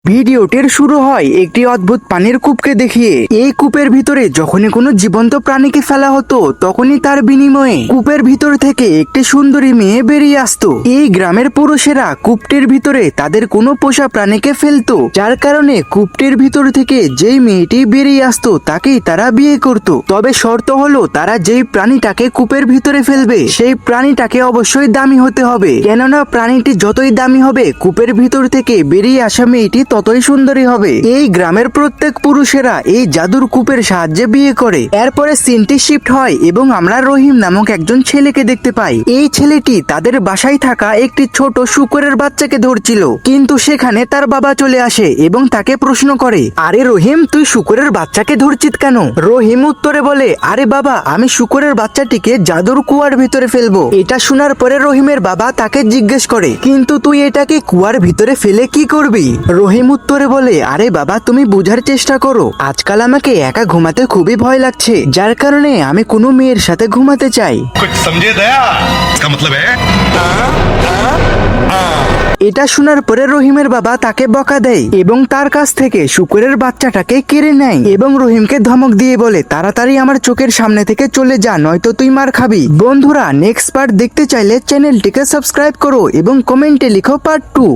ভিডিওটির শুরু হয় একটি অদ্ভুত পানির কূপকে দেখিয়ে। এই কূপের ভিতরে যখনই কোনো জীবন্ত প্রাণীকে ফেলা হতো তখনই তার বিনিময়ে কূপের ভিতর থেকে একটি সুন্দরী মেয়ে বেরিয়ে আসতো। এই গ্রামের পুরুষেরা কূপটির ভিতরে তাদের কোনো পোষা প্রাণীকে ফেলতো, যার কারণে কূপটির ভিতর থেকে যেই মেয়েটি বেরিয়ে আসতো তাকেই তারা বিয়ে করত। তবে শর্ত হলো তারা যেই প্রাণীটাকে কূপের ভিতরে ফেলবে সেই প্রাণীটাকে অবশ্যই দামি হতে হবে, কেননা প্রাণীটি যতই দামি হবে কূপের ভিতর থেকে বেরিয়ে আসা মেয়েটি ততই সুন্দরী হবে। এই গ্রামের প্রত্যেক পুরুষেরা এই জাদুর কূপের সাহায্যে বিয়ে করে। এরপরে সিনটি শিফট হয় এবং আমরা রহিম নামক একজন ছেলেকে দেখতে পাই। এই ছেলেটি তাদের বাসায় থাকা একটি ছোট শূকরের বাচ্চাকে ধরছিল, কিন্তু সেখানে তার বাবা চলে আসে এবং তাকে প্রশ্ন করে, আরে রহিম, তুই শূকরের বাচ্চাকে ধরছিস কেন? রহিম উত্তরে বলে, আরে বাবা, আমি শূকরের বাচ্চাটিকে জাদুর কুয়ার ভিতরে ফেলবো। এটা শোনার পরে রহিমের বাবা তাকে জিজ্ঞেস করে, কিন্তু তুই এটাকে কুয়ার ভিতরে ফেলে কি করবি? রহিম উত্তরে বলে, আরে বাবা, তুমি বুঝার চেষ্টা করো, আজকাল আমাকে একা ঘুমাতে খুবই ভয় লাগছে, যার কারণে আমি কোনো মেয়ের সাথে ঘুমাতে চাই। कुछ समझे दया इसका मतलब है। এটা শোনার পরে রহিমের বাবা তাকে বকা দেয় এবং তার কাছ থেকে শূকরের বাচ্চাটাকে কেড়ে নেয় এবং রহিমকে ধমক দিয়ে বলে, তাড়াতাড়ি আমার চোখের সামনে থেকে চলে যা, নয়তো তুই মার খাবি। বন্ধুরা, নেক্সট পার্ট দেখতে চাইলে চ্যানেলটিকে সাবস্ক্রাইব করো এবং কমেন্টে লিখো পার্ট 2।